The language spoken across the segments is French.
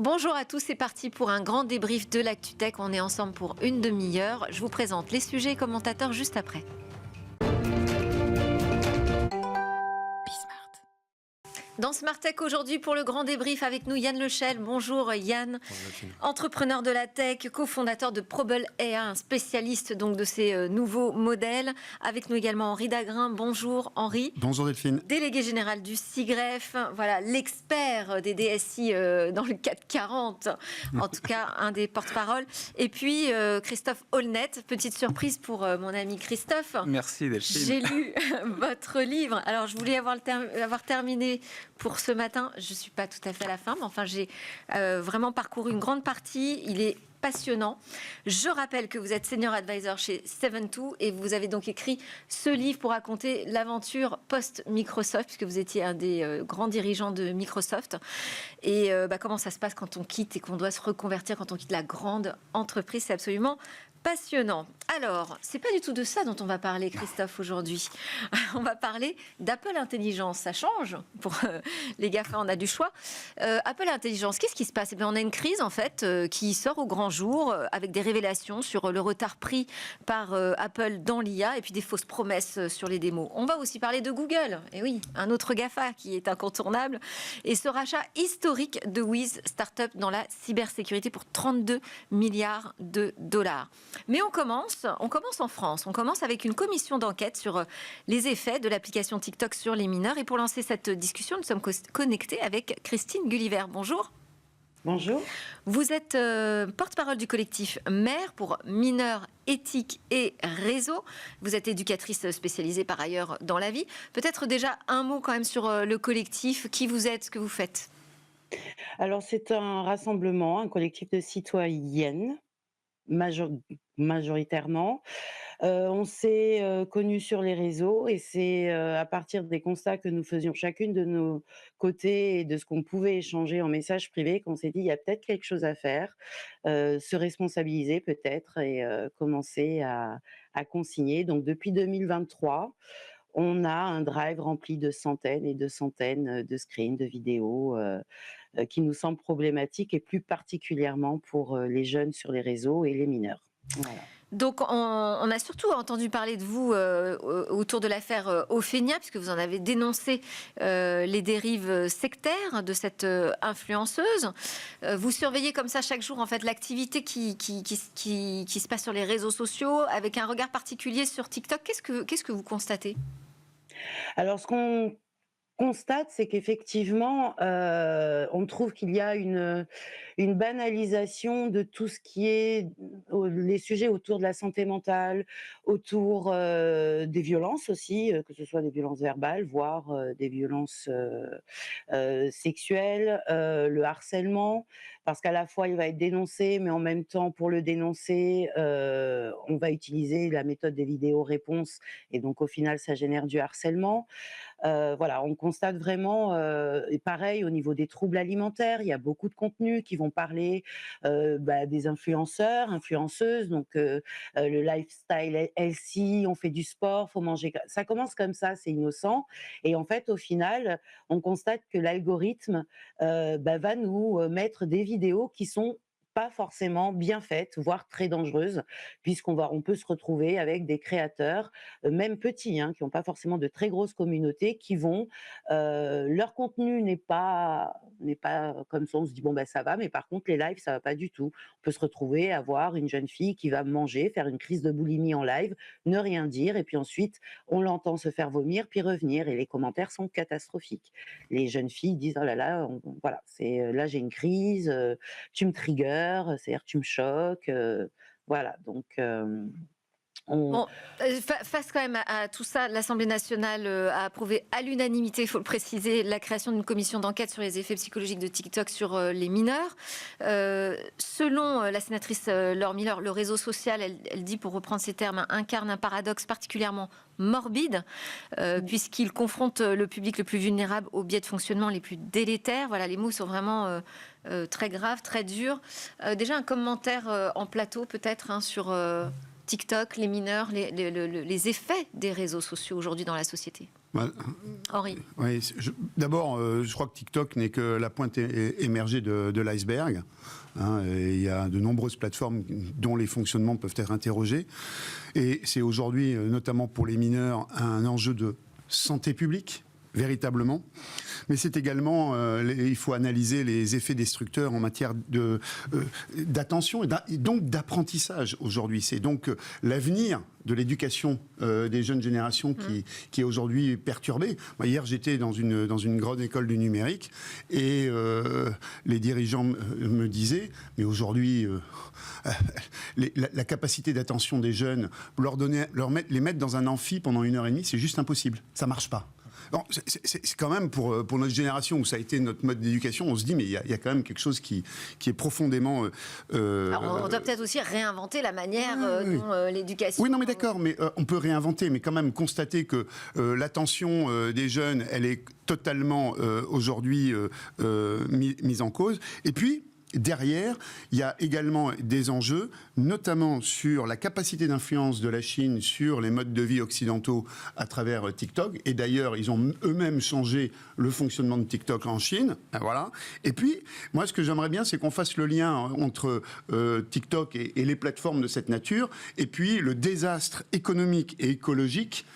Bonjour à tous, c'est parti pour un grand débrief de l'ActuTech. On est ensemble pour une demi-heure. Je vous présente les sujets et commentateurs juste après. Dans Smart Tech aujourd'hui pour le grand débrief avec nous Yann Lechel. Bonjour Yann, entrepreneur de la tech, cofondateur de Probable AI, un spécialiste donc de ces nouveaux modèles. Avec nous également Henri Dagrin. Bonjour Henri. Bonjour Delphine. Délégué général du SIGREF, voilà l'expert des DSI dans le 440, en tout cas un des porte-parole. Et puis Christophe Aulnet, petite surprise pour mon ami Christophe. Merci Delphine. J'ai lu votre livre. Alors je voulais avoir terminé pour ce matin. Je ne suis pas tout à fait à la fin, mais enfin j'ai vraiment parcouru une grande partie. Il est passionnant. Je rappelle que vous êtes senior advisor chez 72 et vous avez donc écrit ce livre pour raconter l'aventure post-Microsoft, puisque vous étiez un des grands dirigeants de Microsoft. Et comment ça se passe quand on quitte et qu'on doit se reconvertir, quand on quitte la grande entreprise. C'est absolument passionnant. Alors, c'est pas du tout de ça dont on va parler, Christophe, aujourd'hui. On va parler d'Apple Intelligence. Ça change pour les GAFA, on a du choix. Apple Intelligence, qu'est-ce qui se passe? On a une crise, en fait, qui sort au grand jour avec des révélations sur le retard pris par Apple dans l'IA et puis des fausses promesses sur les démos. On va aussi parler de Google. Et oui, un autre GAFA qui est incontournable. Et ce rachat historique de Wiz, start-up dans la cybersécurité pour 32 milliards de dollars. Mais on commence en France. On commence avec une commission d'enquête sur les effets de l'application TikTok sur les mineurs. Et pour lancer cette discussion, nous sommes connectés avec Christine Gulliver. Bonjour. Bonjour. Vous êtes porte-parole du collectif Mère pour mineurs, éthique et réseau. Vous êtes éducatrice spécialisée par ailleurs dans la vie. Peut-être déjà un mot quand même sur le collectif. Qui vous êtes, ce que vous faites? Alors c'est un rassemblement, un collectif de citoyennes, majoritairement. On s'est connus sur les réseaux et c'est à partir des constats que nous faisions chacune de nos côtés et de ce qu'on pouvait échanger en message privé qu'on s'est dit il y a peut-être quelque chose à faire, se responsabiliser peut-être et commencer à consigner. Donc depuis 2023, on a un drive rempli de centaines et de centaines de screens, de vidéos qui nous semblent problématiques et plus particulièrement pour les jeunes sur les réseaux et les mineurs. Voilà. Donc, on a surtout entendu parler de vous autour de l'affaire Ophénia, puisque vous en avez dénoncé les dérives sectaires de cette influenceuse. Vous surveillez comme ça chaque jour en fait l'activité qui se passe sur les réseaux sociaux, avec un regard particulier sur TikTok. Qu'est-ce que vous constatez? Alors, ce qu'on constate, c'est qu'effectivement, on trouve qu'il y a une banalisation de tout ce qui est les sujets autour de la santé mentale, autour des violences aussi, que ce soit des violences verbales, voire des violences sexuelles, le harcèlement, parce qu'à la fois il va être dénoncé, mais en même temps pour le dénoncer, on va utiliser la méthode des vidéos réponses, et donc au final ça génère du harcèlement. Voilà, on constate vraiment, et pareil au niveau des troubles alimentaires, il y a beaucoup de contenus qui vont parler des influenceurs, influenceuses, donc le lifestyle healthy, on fait du sport, faut manger. Ça commence comme ça, c'est innocent, et en fait au final, on constate que l'algorithme va nous mettre des vidéos qui sont pas forcément bien faites, voire très dangereuses, on peut se retrouver avec des créateurs, même petits, qui n'ont pas forcément de très grosses communautés, qui vont, leur contenu n'est pas comme ça, on se dit bon ça va, mais par contre les lives ça va pas du tout. On peut se retrouver à voir une jeune fille qui va manger, faire une crise de boulimie en live, ne rien dire, et puis ensuite on l'entend se faire vomir, puis revenir, et les commentaires sont catastrophiques. Les jeunes filles disent oh là là, voilà, c'est là j'ai une crise, tu me triggers, c'est-à-dire tu me choques, voilà, donc Bon, face quand même à tout ça, l'Assemblée nationale a approuvé à l'unanimité, il faut le préciser, la création d'une commission d'enquête sur les effets psychologiques de TikTok sur les mineurs. Selon la sénatrice Laure Miller, le réseau social, elle dit, pour reprendre ces termes, incarne un paradoxe particulièrement morbide, puisqu'il confronte le public le plus vulnérable aux biais de fonctionnement les plus délétères. Voilà, les mots sont vraiment très graves, très durs. Déjà un commentaire en plateau peut-être sur TikTok, les mineurs, les effets des réseaux sociaux aujourd'hui dans la société? Henri. Oui, d'abord, je crois que TikTok n'est que la pointe émergée de l'iceberg. Il y a de nombreuses plateformes dont les fonctionnements peuvent être interrogés. Et c'est aujourd'hui, notamment pour les mineurs, un enjeu de santé publique, véritablement. Mais c'est également, il faut analyser les effets destructeurs en matière d'attention et donc d'apprentissage aujourd'hui. C'est donc l'avenir de l'éducation des jeunes générations qui est aujourd'hui perturbée. Moi, hier, j'étais dans une grande école du numérique et les dirigeants me disaient, mais aujourd'hui, la capacité d'attention des jeunes, les mettre dans un amphi pendant 1h30, c'est juste impossible. Ça marche pas. Bon, c'est quand même pour notre génération où ça a été notre mode d'éducation, on se dit mais il y a quand même quelque chose qui est profondément. Alors on doit peut-être aussi réinventer la manière dont l'éducation. Oui, non, mais d'accord, mais on peut réinventer, mais quand même constater que l'attention des jeunes, elle est totalement aujourd'hui mise en cause. Et puis. Derrière, il y a également des enjeux, notamment sur la capacité d'influence de la Chine sur les modes de vie occidentaux à travers TikTok. Et d'ailleurs, ils ont eux-mêmes changé le fonctionnement de TikTok en Chine. Voilà. Et puis, moi, ce que j'aimerais bien, c'est qu'on fasse le lien entre TikTok et les plateformes de cette nature, et puis le désastre économique et écologique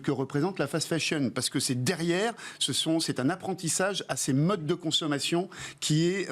que représente la fast fashion, parce que c'est derrière, c'est un apprentissage à ces modes de consommation qui est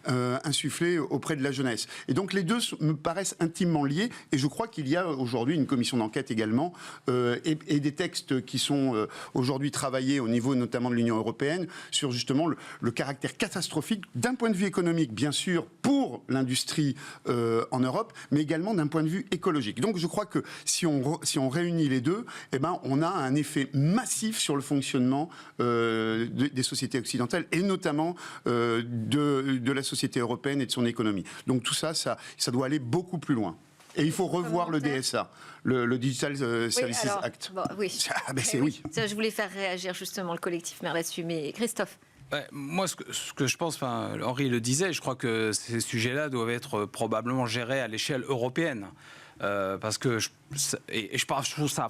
insufflé auprès de la jeunesse. Et donc les deux me paraissent intimement liés, et je crois qu'il y a aujourd'hui une commission d'enquête également, et des textes qui sont aujourd'hui travaillés au niveau notamment de l'Union européenne sur justement le caractère catastrophique d'un point de vue économique, bien sûr, pour l'industrie en Europe, mais également d'un point de vue écologique. Donc je crois que si on réunit les deux, eh ben, on a un effet massif sur le fonctionnement des sociétés occidentales et notamment de la société européenne et de son économie. Donc tout ça doit aller beaucoup plus loin. Et il faut revoir le DSA, le Digital Services Act. Bon, oui. Oui. Ça, je voulais faire réagir justement le collectif Mère là-dessus, mais Christophe. Moi, ce que je pense, Henri le disait, je crois que ces sujets-là doivent être probablement gérés à l'échelle européenne. Parce que je trouve ça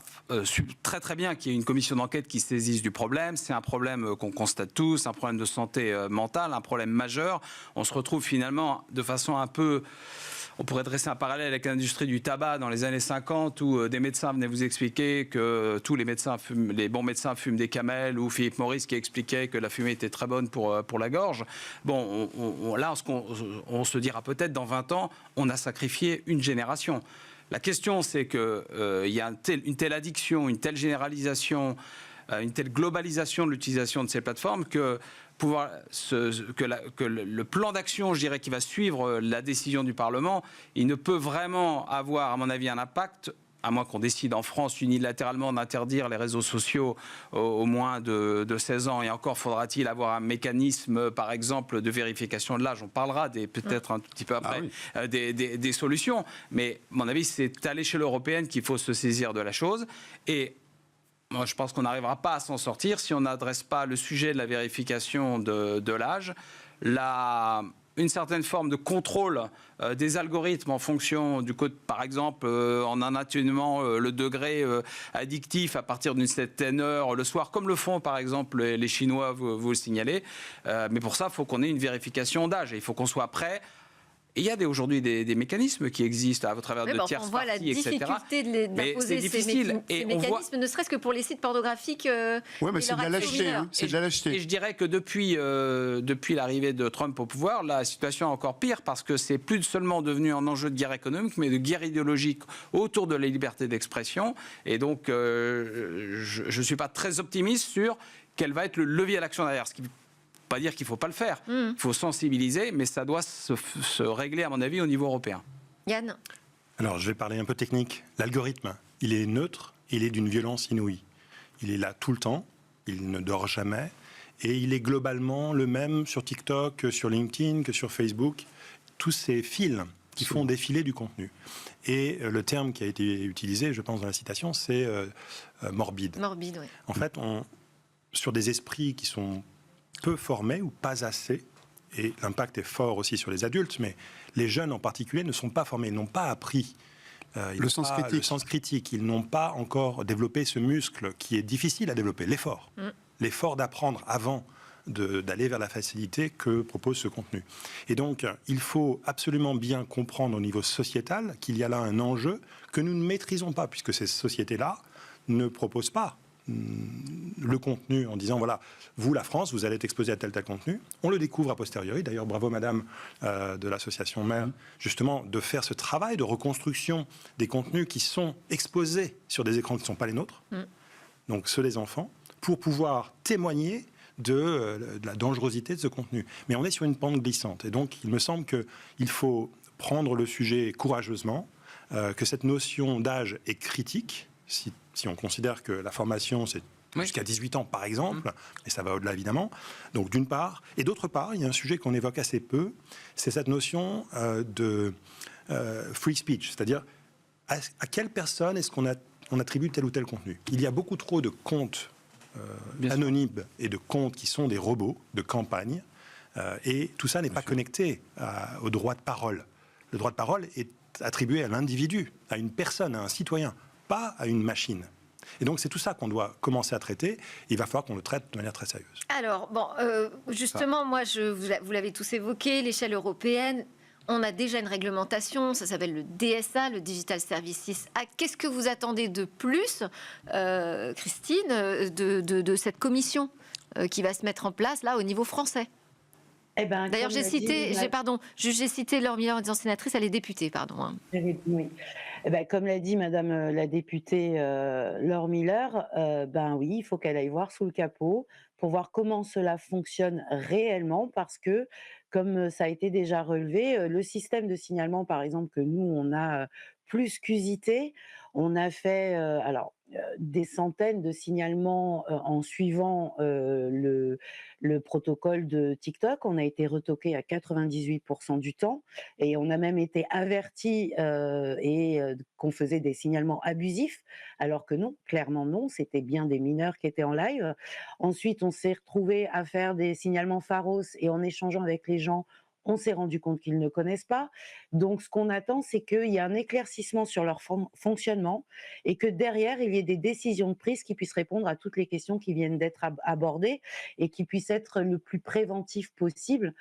très très bien qu'il y ait une commission d'enquête qui se saisisse du problème. C'est un problème qu'on constate tous, un problème de santé mentale, un problème majeur. On se retrouve finalement de façon un peu... On pourrait dresser un parallèle avec l'industrie du tabac dans les années 50 où des médecins venaient vous expliquer que tous les bons médecins fument des camels, ou Philippe Maurice qui expliquait que la fumée était très bonne pour la gorge. Bon, là, on se dira peut-être dans 20 ans, on a sacrifié une génération. La question, c'est qu'il y a une telle addiction, une telle généralisation, une telle globalisation de l'utilisation de ces plateformes que le plan d'action, je dirais, qui va suivre la décision du Parlement, il ne peut vraiment avoir, à mon avis, un impact, à moins qu'on décide en France unilatéralement d'interdire les réseaux sociaux au moins de 16 ans. Et encore faudra-t-il avoir un mécanisme, par exemple, de vérification de l'âge. On parlera peut-être un tout petit peu après des solutions. Mais à mon avis, c'est à l'échelle européenne qu'il faut se saisir de la chose. Et moi, je pense qu'on n'arrivera pas à s'en sortir si on n'adresse pas le sujet de la vérification de l'âge. Une certaine forme de contrôle des algorithmes en fonction du code, par exemple, en en atténuant le degré addictif à partir d'une certaine heure le soir, comme le font par exemple les Chinois, vous le signalez. Mais pour ça, il faut qu'on ait une vérification d'âge et il faut qu'on soit prêt. Et il y a aujourd'hui des mécanismes qui existent à travers de tierces parties, etc. On voit la difficulté d'imposer ces mécanismes, ne serait-ce que pour les sites pornographiques. Oui, mais c'est de la lâcheté. C'est de la lâcheté. Et je dirais que depuis l'arrivée de Trump au pouvoir, la situation est encore pire parce que c'est plus seulement devenu un enjeu de guerre économique, mais de guerre idéologique autour de la liberté d'expression. Et donc, je ne suis pas très optimiste sur quel va être le levier à l'action derrière. Ce qui pas dire qu'il ne faut pas le faire. Il faut sensibiliser, mais ça doit se régler, à mon avis, au niveau européen. Yann ? Alors, je vais parler un peu technique. L'algorithme, il est neutre, il est d'une violence inouïe. Il est là tout le temps, il ne dort jamais, et il est globalement le même sur TikTok, que sur LinkedIn, que sur Facebook. Tous ces fils qui font défiler du contenu. Et le terme qui a été utilisé, je pense, dans la citation, c'est morbide. Morbide, oui. En fait, sur des esprits qui sont peu formés ou pas assez, et l'impact est fort aussi sur les adultes, mais les jeunes en particulier ne sont pas formés, n'ont pas appris Le sens critique. Le sens critique. Ils n'ont pas encore développé ce muscle qui est difficile à développer, l'effort. L'effort d'apprendre avant d'aller vers la facilité que propose ce contenu. Et donc, il faut absolument bien comprendre au niveau sociétal qu'il y a là un enjeu que nous ne maîtrisons pas, puisque ces sociétés-là ne proposent pas le contenu en disant, voilà, vous, la France, vous allez être exposé à tel contenu. On le découvre a posteriori. D'ailleurs, bravo, madame, de l'association Mère, justement, de faire ce travail de reconstruction des contenus qui sont exposés sur des écrans qui ne sont pas les nôtres, donc ceux des enfants, pour pouvoir témoigner de la dangerosité de ce contenu. Mais on est sur une pente glissante. Et donc, il me semble qu'il faut prendre le sujet courageusement, que cette notion d'âge est critique, si on considère que la formation, c'est jusqu'à 18 ans, par exemple, et ça va au-delà, évidemment. Donc, d'une part. Et d'autre part, il y a un sujet qu'on évoque assez peu, c'est cette notion de free speech, c'est-à-dire à quelle personne est-ce qu'on attribue tel ou tel contenu. Il y a beaucoup trop de comptes anonymes et de comptes qui sont des robots de campagne, et tout ça n'est pas connecté au droit de parole. Le droit de parole est attribué à l'individu, à une personne, à un citoyen, pas à une machine. Et donc c'est tout ça qu'on doit commencer à traiter. Il va falloir qu'on le traite de manière très sérieuse. Alors, bon, justement, moi, vous l'avez tous évoqué, l'échelle européenne. On a déjà une réglementation, ça s'appelle le DSA, le Digital Services Act. Qu'est-ce que vous attendez de plus, Christine, de cette commission qui va se mettre en place là au niveau français? D'ailleurs, j'ai cité Laure Miller en disant sénatrice, elle est députée, pardon. Oui. Comme l'a dit Madame la députée Laure Miller, oui, il faut qu'elle aille voir sous le capot pour voir comment cela fonctionne réellement, parce que, comme ça a été déjà relevé, le système de signalement, par exemple, que nous, on a plus qu'usité, on a fait des centaines de signalements en suivant le protocole de TikTok. On a été retoqué à 98% du temps, et on a même été averti qu'on faisait des signalements abusifs, alors que non, clairement non, c'était bien des mineurs qui étaient en live. Ensuite, on s'est retrouvé à faire des signalements pharos, et en échangeant avec les gens, on s'est rendu compte qu'ils ne connaissent pas. Donc, ce qu'on attend, c'est qu'il y ait un éclaircissement sur leur fonctionnement, et que derrière, il y ait des décisions de prise qui puissent répondre à toutes les questions qui viennent d'être abordées, et qui puissent être le plus préventif possible.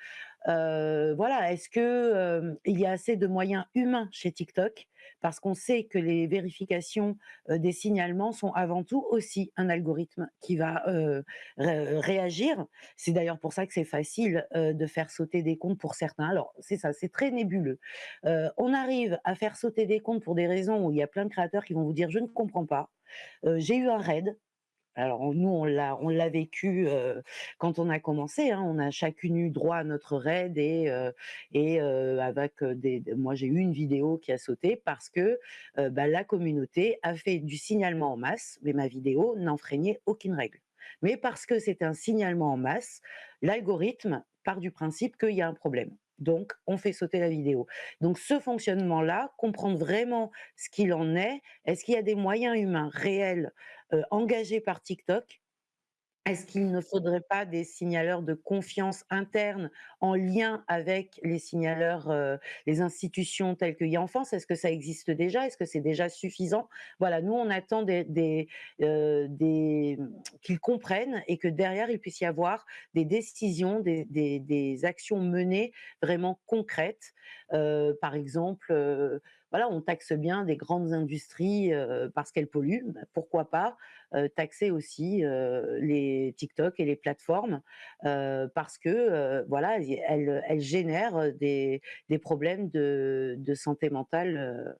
Est-ce que il y a assez de moyens humains chez TikTok? Parce qu'on sait que les vérifications des signalements sont avant tout aussi un algorithme qui va réagir. C'est d'ailleurs pour ça que c'est facile de faire sauter des comptes pour certains. Alors, c'est ça, c'est très nébuleux. On arrive à faire sauter des comptes pour des raisons où il y a plein de créateurs qui vont vous dire « je ne comprends pas, j'ai eu un raid ». Alors nous, on l'a vécu quand on a commencé, hein. On a chacune eu droit à notre raid, avec moi j'ai eu une vidéo qui a sauté parce que la communauté a fait du signalement en masse, mais ma vidéo n'enfreignait aucune règle. Mais parce que c'est un signalement en masse, l'algorithme part du principe qu'il y a un problème. Donc, on fait sauter la vidéo. Donc, ce fonctionnement-là, comprendre vraiment ce qu'il en est, est-ce qu'il y a des moyens humains réels engagés par TikTok? Est-ce qu'il ne faudrait pas des signaleurs de confiance interne en lien avec les signaleurs, les institutions telles que e-Enfance? Est-ce que ça existe déjà? Est-ce que c'est déjà suffisant? Voilà, nous on attend qu'ils comprennent, et que derrière il puisse y avoir des décisions, des actions menées vraiment concrètes. Par exemple, on taxe bien des grandes industries parce qu'elles polluent. Pourquoi pas taxer aussi les TikTok et les plateformes parce que elles génèrent des problèmes de santé mentale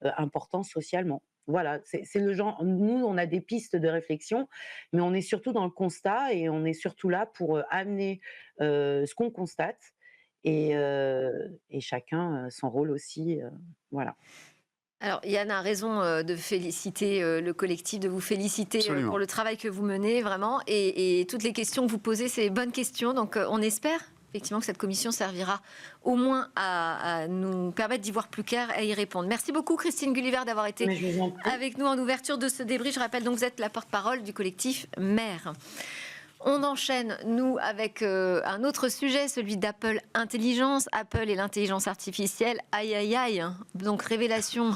importants socialement. Voilà, c'est le genre. Nous, on a des pistes de réflexion, mais on est surtout dans le constat, et on est surtout là pour amener ce qu'on constate, et chacun son rôle aussi. Voilà. Alors, Yann a raison de féliciter le collectif, de vous féliciter pour le travail que vous menez, vraiment. Et toutes les questions que vous posez, c'est les bonnes questions. Donc, on espère effectivement que cette commission servira au moins à nous permettre d'y voir plus clair et à y répondre. Merci beaucoup, Christine Gulliver, d'avoir été avec nous en ouverture de ce débrief. Je rappelle donc que vous êtes la porte-parole du collectif Mère. On enchaîne, nous, avec un autre sujet, celui d'Apple Intelligence. Apple et l'intelligence artificielle, aïe aïe aïe. Donc révélation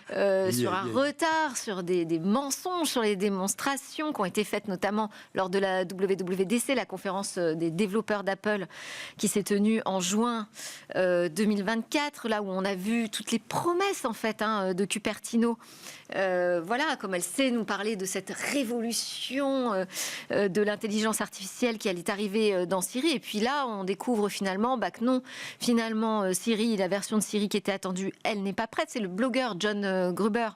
sur un retard, sur des mensonges, sur les démonstrations qui ont été faites notamment lors de la WWDC, la conférence des développeurs d'Apple, qui s'est tenue en juin 2024, là où on a vu toutes les promesses en fait de Cupertino. Voilà, comme elle sait nous parler de cette révolution de l'intelligence artificielle qui allait arriver dans Siri. Et puis là, on découvre finalement que non, finalement, Siri, la version de Siri qui était attendue, elle n'est pas prête. C'est le blogueur John Gruber,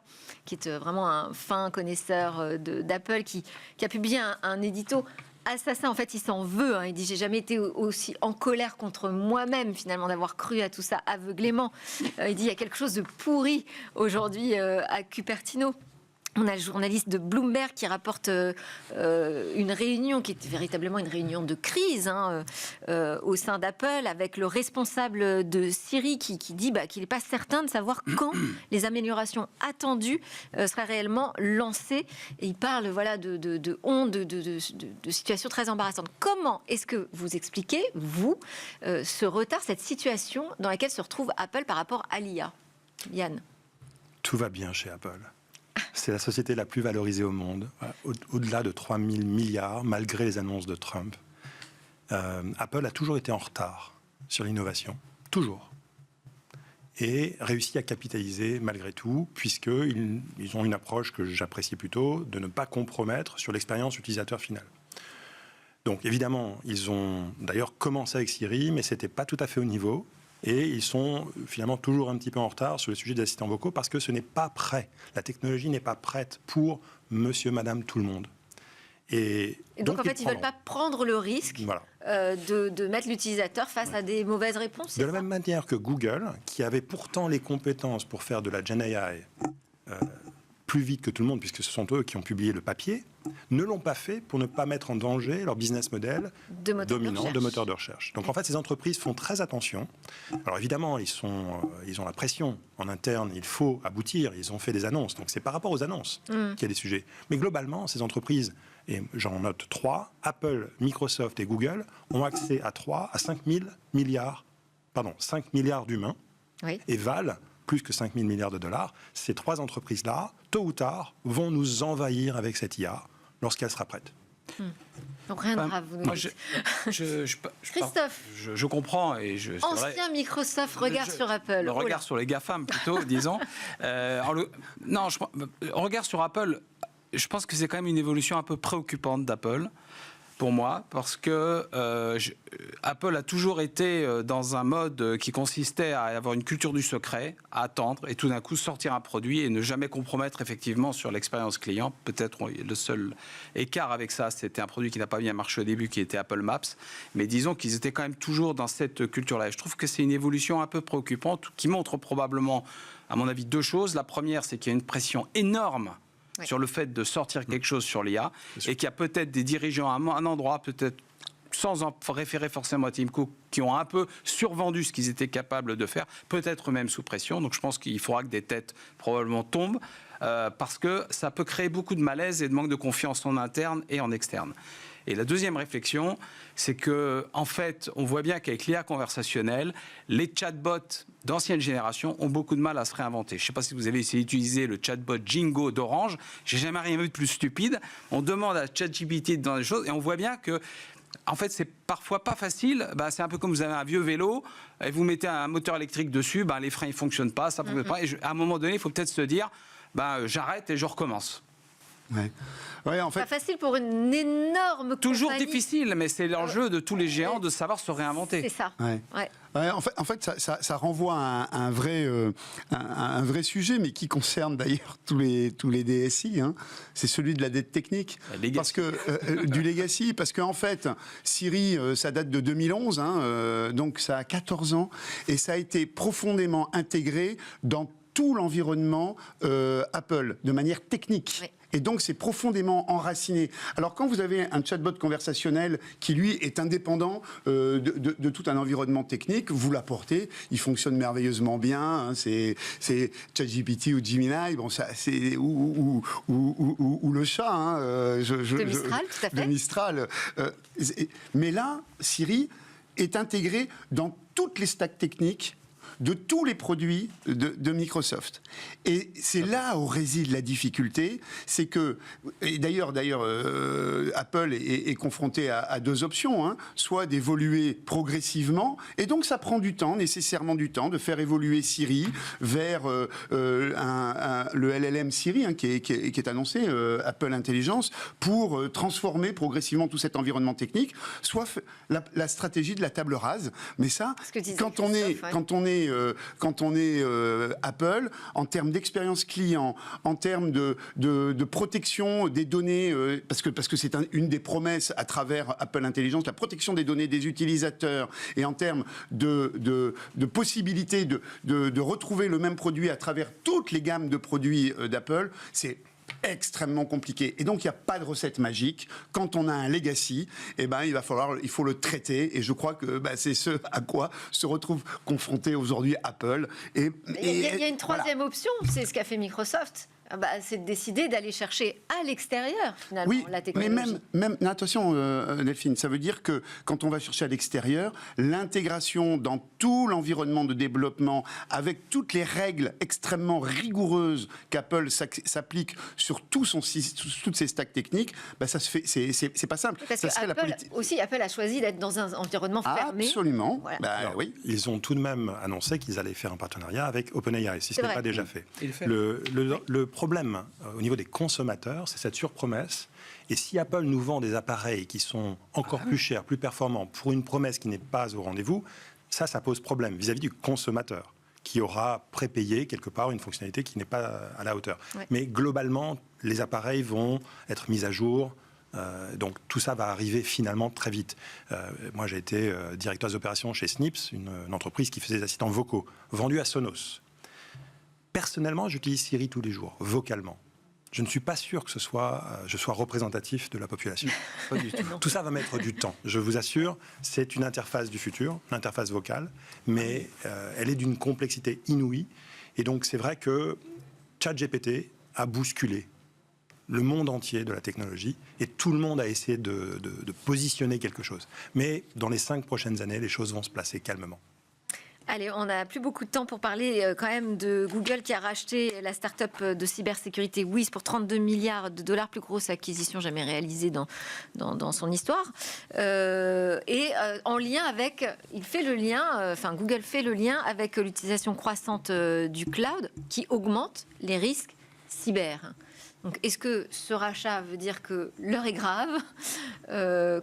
qui est vraiment un fin connaisseur d'Apple, qui a publié un édito assassin. En fait, il s'en veut. Il dit, j'ai jamais été aussi en colère contre moi-même, finalement, d'avoir cru à tout ça aveuglément. Il dit, il y a quelque chose de pourri aujourd'hui à Cupertino. On a le journaliste de Bloomberg qui rapporte une réunion qui est véritablement une réunion de crise au sein d'Apple, avec le responsable de Siri qui dit qu'il n'est pas certain de savoir quand les améliorations attendues seraient réellement lancées. Et il parle de honte, de situations très embarrassantes. Comment est-ce que vous expliquez, vous, ce retard, cette situation dans laquelle se retrouve Apple par rapport à l'IA? Yann? Tout va bien chez Apple. C'est la société la plus valorisée au monde, au-delà de 3 000 milliards, malgré les annonces de Trump. Apple a toujours été en retard sur l'innovation, toujours. Et réussi à capitaliser malgré tout, puisqu'ils ont une approche que j'apprécie plutôt, de ne pas compromettre sur l'expérience utilisateur finale. Donc évidemment, ils ont d'ailleurs commencé avec Siri, mais ce n'était pas tout à fait au niveau. Et ils sont finalement toujours un petit peu en retard sur le sujet des assistants vocaux parce que ce n'est pas prêt. La technologie n'est pas prête pour monsieur, madame, tout le monde. Et donc en fait, ils ne veulent pas prendre le risque de mettre l'utilisateur face à des mauvaises réponses. De la même manière que Google, qui avait pourtant les compétences pour faire de la Gen AI plus vite que tout le monde, puisque ce sont eux qui ont publié le papier, ne l'ont pas fait pour ne pas mettre en danger leur business model dominant de moteur de recherche. Donc en fait, ces entreprises font très attention. Alors évidemment, ils ont la pression en interne, il faut aboutir, ils ont fait des annonces. Donc c'est par rapport aux annonces qu'il y a des sujets. Mais globalement, ces entreprises, et j'en note 3, Apple, Microsoft et Google, ont accès à 5 milliards d'humains et valent plus que 5 000 milliards de dollars. Ces 3 entreprises-là, tôt ou tard, vont nous envahir avec cette IA lorsqu'elle sera prête. Donc rien de grave, vous nous dites. Christophe, je comprends. Ancien Microsoft, regard sur Apple. Le regard sur les GAFAM, plutôt, disons. Regard sur Apple, je pense que c'est quand même une évolution un peu préoccupante d'Apple. Pour moi, parce que Apple a toujours été dans un mode qui consistait à avoir une culture du secret, à attendre et tout d'un coup sortir un produit et ne jamais compromettre effectivement sur l'expérience client. Peut-être le seul écart avec ça, c'était un produit qui n'a pas bien marché au début, qui était Apple Maps. Mais disons qu'ils étaient quand même toujours dans cette culture-là. Et je trouve que c'est une évolution un peu préoccupante qui montre probablement, à mon avis, 2 choses. La première, c'est qu'il y a une pression énorme sur le fait de sortir quelque chose sur l'IA, et qu'il y a peut-être des dirigeants à un endroit, peut-être sans en référer forcément à Tim Cook, qui ont un peu survendu ce qu'ils étaient capables de faire, peut-être même sous pression. Donc je pense qu'il faudra que des têtes probablement tombent, parce que ça peut créer beaucoup de malaise et de manque de confiance en interne et en externe. Et la deuxième réflexion, c'est que, en fait, on voit bien qu'avec l'IA conversationnelle, les chatbots d'ancienne génération ont beaucoup de mal à se réinventer. Je ne sais pas si vous avez essayé d'utiliser le chatbot Jingo d'Orange. J'ai jamais rien vu de plus stupide. On demande à ChatGPT dans des choses et on voit bien que, en fait, c'est parfois pas facile. C'est un peu comme vous avez un vieux vélo et vous mettez un moteur électrique dessus, les freins ne fonctionnent pas, ça fonctionne pas. Et à un moment donné, il faut peut-être se dire, j'arrête et je recommence. Ouais, en fait, pas facile pour une énorme toujours compagnie. Difficile, mais c'est l'enjeu de tous les géants de savoir se réinventer. C'est ça. En fait, ça renvoie à un vrai sujet, mais qui concerne d'ailleurs tous les DSI. C'est celui de la dette technique, parce que du legacy, parce qu'en fait, Siri, ça date de 2011, donc ça a 14 ans, et ça a été profondément intégré dans tout l'environnement Apple, de manière technique. Et donc, c'est profondément enraciné. Alors, quand vous avez un chatbot conversationnel qui, lui, est indépendant de tout un environnement technique, vous l'apportez, il fonctionne merveilleusement bien. Hein, c'est ChatGPT ou Gemini, bon, ça, c'est ou le chat. Hein, de Mistral, tout à fait. De Mistral. Mais là, Siri est intégré dans toutes les stacks techniques de tous les produits de Microsoft. Et c'est là où réside la difficulté, c'est que, et d'ailleurs, Apple est confronté à deux options, hein, soit d'évoluer progressivement, et donc ça prend du temps, nécessairement du temps, de faire évoluer Siri vers le LLM Siri, hein, qui est annoncé, Apple Intelligence, pour transformer progressivement tout cet environnement technique, soit la stratégie de la table rase. Mais ça, quand on est Apple, en termes d'expérience client, en termes de protection des données, parce que c'est une des promesses à travers Apple Intelligence, la protection des données des utilisateurs, et en termes de possibilité de retrouver le même produit à travers toutes les gammes de produits d'Apple, c'est extrêmement compliqué. Et donc, il n'y a pas de recette magique. Quand on a un legacy, eh ben, il faut le traiter. Et je crois que c'est ce à quoi se retrouve confronté aujourd'hui Apple. Il y a une troisième option, c'est ce qu'a fait Microsoft. C'est de décider d'aller chercher à l'extérieur, finalement, la technologie. Mais même attention, Delphine, ça veut dire que quand on va chercher à l'extérieur, l'intégration dans tout l'environnement de développement, avec toutes les règles extrêmement rigoureuses qu'Apple s'applique sur toutes ses stacks techniques, ça se fait, c'est pas simple. Parce que Apple a choisi d'être dans un environnement fermé. Absolument. Voilà. Oui. Ils ont tout de même annoncé qu'ils allaient faire un partenariat avec OpenAI, si ce n'est pas déjà fait. Le problème au niveau des consommateurs, c'est cette surpromesse. Et si Apple nous vend des appareils qui sont encore plus chers, plus performants, pour une promesse qui n'est pas au rendez-vous, ça pose problème vis-à-vis du consommateur, qui aura prépayé quelque part une fonctionnalité qui n'est pas à la hauteur. Ouais. Mais globalement, les appareils vont être mis à jour. Donc tout ça va arriver finalement très vite. Moi, j'ai été directeur des opérations chez Snips, une entreprise qui faisait des assistants vocaux, vendus à Sonos. Personnellement, j'utilise Siri tous les jours, vocalement. Je ne suis pas sûr que je sois représentatif de la population. Pas du tout. Tout ça va mettre du temps. Je vous assure, c'est une interface du futur, une interface vocale, mais elle est d'une complexité inouïe. Et donc, c'est vrai que ChatGPT a bousculé le monde entier de la technologie et tout le monde a essayé de positionner quelque chose. Mais dans les 5 prochaines années, les choses vont se placer calmement. Allez, on n'a plus beaucoup de temps pour parler quand même de Google qui a racheté la start-up de cybersécurité Wiz pour 32 milliards de dollars, plus grosse acquisition jamais réalisée dans son histoire. En lien avec, Google fait le lien avec l'utilisation croissante du cloud qui augmente les risques cyber. Donc, est-ce que ce rachat veut dire que l'heure est grave ?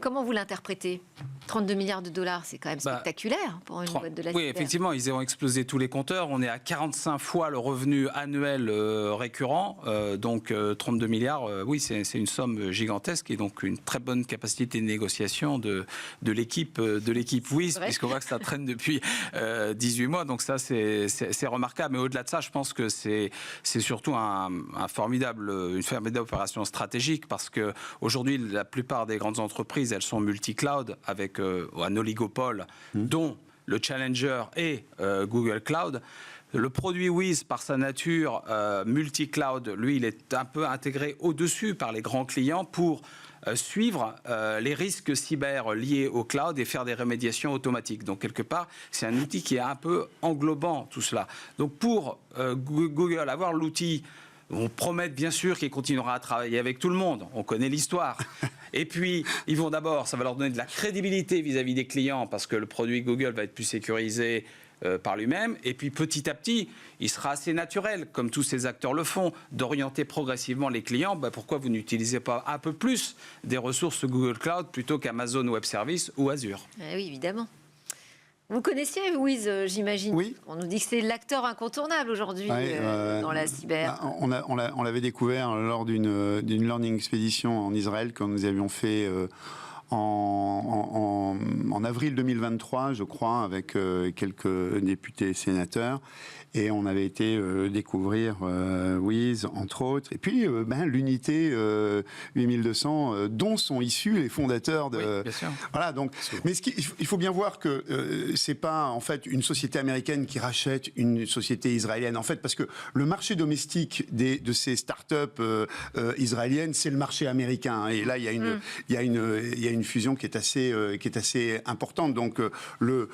Comment vous l'interprétez ? 32 milliards de dollars, c'est quand même spectaculaire pour une boîte de la cyber. Oui, effectivement, ils ont explosé tous les compteurs. On est à 45 fois le revenu annuel récurrent. Donc, 32 milliards, oui, c'est une somme gigantesque et donc une très bonne capacité de négociation de l'équipe Wiz, puisqu'on voit que ça traîne depuis 18 mois. Donc ça, c'est remarquable. Mais au-delà de ça, je pense que c'est surtout une formidable opération stratégique parce qu'aujourd'hui, la plupart des grandes entreprises, elles sont multi-cloud avec un oligopole, dont le challenger est Google Cloud. Le produit Wiz, par sa nature multi-cloud, lui, il est un peu intégré au-dessus par les grands clients pour suivre les risques cyber liés au cloud et faire des remédiations automatiques. Donc, quelque part, c'est un outil qui est un peu englobant tout cela. Donc, pour Google, avoir l'outil, on promet bien sûr qu'il continuera à travailler avec tout le monde. On connaît l'histoire. Et puis, ils vont d'abord, ça va leur donner de la crédibilité vis-à-vis des clients parce que le produit Google va être plus sécurisé par lui-même. Et puis, petit à petit, il sera assez naturel, comme tous ces acteurs le font, d'orienter progressivement les clients. Pourquoi vous n'utilisez pas un peu plus des ressources Google Cloud plutôt qu'Amazon Web Services ou Azure ? Oui, évidemment. Vous connaissiez Wiz, j'imagine. Oui. On nous dit que c'est l'acteur incontournable aujourd'hui dans la cyber. On l'avait découvert lors d'une learning expédition en Israël quand nous avions fait en avril 2023, je crois, avec quelques députés et sénateurs. Et on avait été découvrir Wiz, entre autres. Et puis, l'unité 8200, dont sont issus les fondateurs de... Oui, bien sûr. Voilà, donc... Mais il faut bien voir que c'est pas, en fait, une société américaine qui rachète une société israélienne. En fait, parce que le marché domestique de ces startups israéliennes, c'est le marché américain. Et là, il y a une fusion qui est assez importante. Donc, le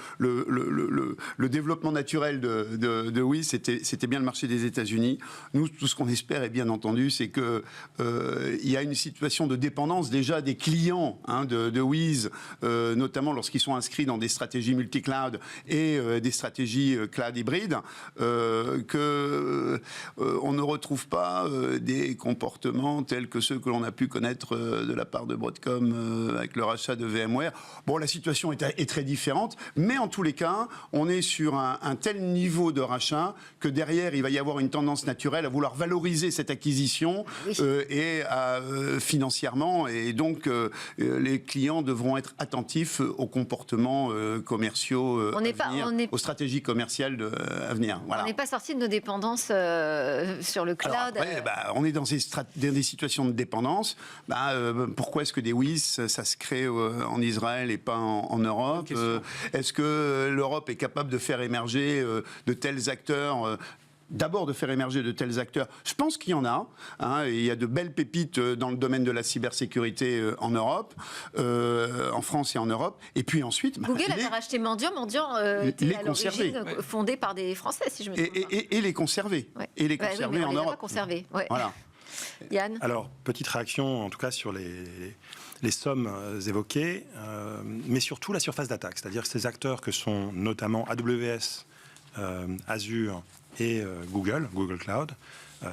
développement naturel de Wiz, c'était bien le marché des États-Unis. Nous, tout ce qu'on espère, et bien entendu, c'est que il y a une situation de dépendance déjà des clients de Wiz, notamment lorsqu'ils sont inscrits dans des stratégies multi-cloud et des stratégies cloud hybrides, que on ne retrouve pas des comportements tels que ceux que l'on a pu connaître de la part de Broadcom avec le rachat de VMware. Bon, la situation est très différente, mais en tous les cas, on est sur un tel niveau de rachat que derrière, il va y avoir une tendance naturelle à vouloir valoriser cette acquisition financièrement, et donc les clients devront être attentifs aux comportements commerciaux aux stratégies commerciales à venir. Voilà. On n'est pas sorti de nos dépendances sur le cloud. Alors après, on est dans des situations de dépendance. Pourquoi est-ce que des Wiz, ça se crée en Israël et pas en Europe? Est-ce que l'Europe est capable de faire émerger de tels acteurs d'abord de faire émerger de tels acteurs? Je pense qu'il y en a. Et il y a de belles pépites dans le domaine de la cybersécurité en Europe, en France et en Europe. Et puis ensuite... Google avait racheté Mendiant. Mendiant était à l'origine fondé par des Français, si je me trompe pas. Et les conserver. Ouais. Et les conserver en Europe. Pas conserver. Ouais. Voilà. Yann? Alors, petite réaction, en tout cas, sur les sommes évoquées, mais surtout la surface d'attaque. C'est-à-dire que ces acteurs que sont notamment AWS, Azure et Google Cloud,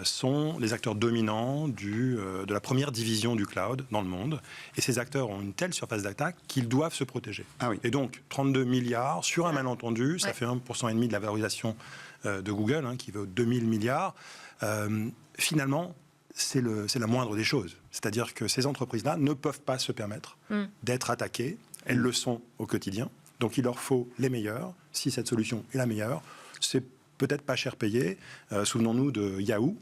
sont les acteurs dominants de la première division du cloud dans le monde. Et ces acteurs ont une telle surface d'attaque qu'ils doivent se protéger. Ah oui. Et donc, 32 milliards sur un malentendu, ça fait 1,5% de la valorisation de Google, qui vaut 2000 milliards. Finalement, c'est la moindre des choses. C'est-à-dire que ces entreprises-là ne peuvent pas se permettre d'être attaquées. Elles le sont au quotidien. Donc, il leur faut les meilleurs. Si cette solution est la meilleure, c'est peut-être pas cher payé. Souvenons-nous de Yahoo,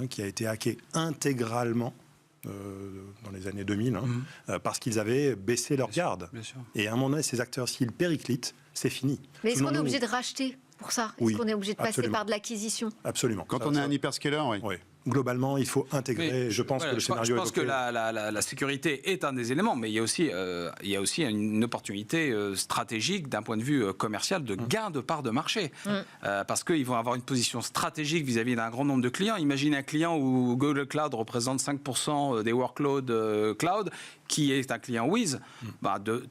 qui a été hacké intégralement dans les années 2000, parce qu'ils avaient baissé leur garde. Et à un moment donné, ces acteurs, s'ils périclitent, c'est fini. Mais est-ce qu'on est obligé de racheter pour ça? Est-ce qu'on est obligé de passer par de l'acquisition? Absolument. Quand on est un hyperscaler, oui. Globalement, il faut intégrer. Je pense que le scénario. Je pense que la sécurité est un des éléments, mais il y a aussi une opportunité stratégique d'un point de vue commercial de gain de part de marché, parce qu'ils vont avoir une position stratégique vis-à-vis d'un grand nombre de clients. Imaginez un client où Google Cloud représente 5% des workloads cloud, qui est un client Wiz.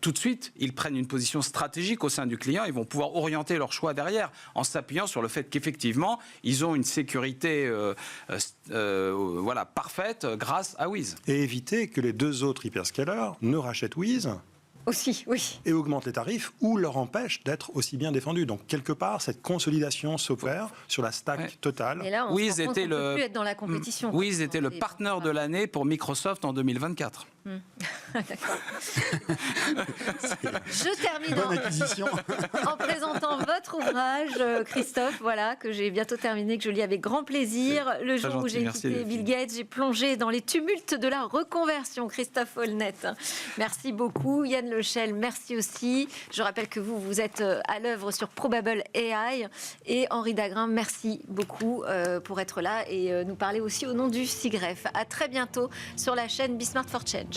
Tout de suite, ils prennent une position stratégique au sein du client. Ils vont pouvoir orienter leur choix derrière en s'appuyant sur le fait qu'effectivement, ils ont une sécurité parfaite grâce à Wiz. Et éviter que les deux autres hyperscalers ne rachètent Wiz aussi, oui. Et augmentent les tarifs ou leur empêchent d'être aussi bien défendus. Donc, quelque part, cette consolidation s'opère sur la stack totale. Et là, on se rend compte qu'on ne peut plus être dans la compétition. Wiz était le partenaire de l'année pour Microsoft en 2024. D'accord. Je termine en présentant votre ouvrage, Christophe, que j'ai bientôt terminé, que je lis avec grand plaisir. Le jour où j'ai quitté Bill Gates, j'ai plongé dans les tumultes de la reconversion. Christophe Holnet, merci beaucoup. Yann Lechel, merci aussi. Je rappelle que vous êtes à l'œuvre sur Probable AI. Et Henri Dagrin, merci beaucoup pour être là et nous parler aussi au nom du SIGREF. À très bientôt sur la chaîne Be Smart for Change.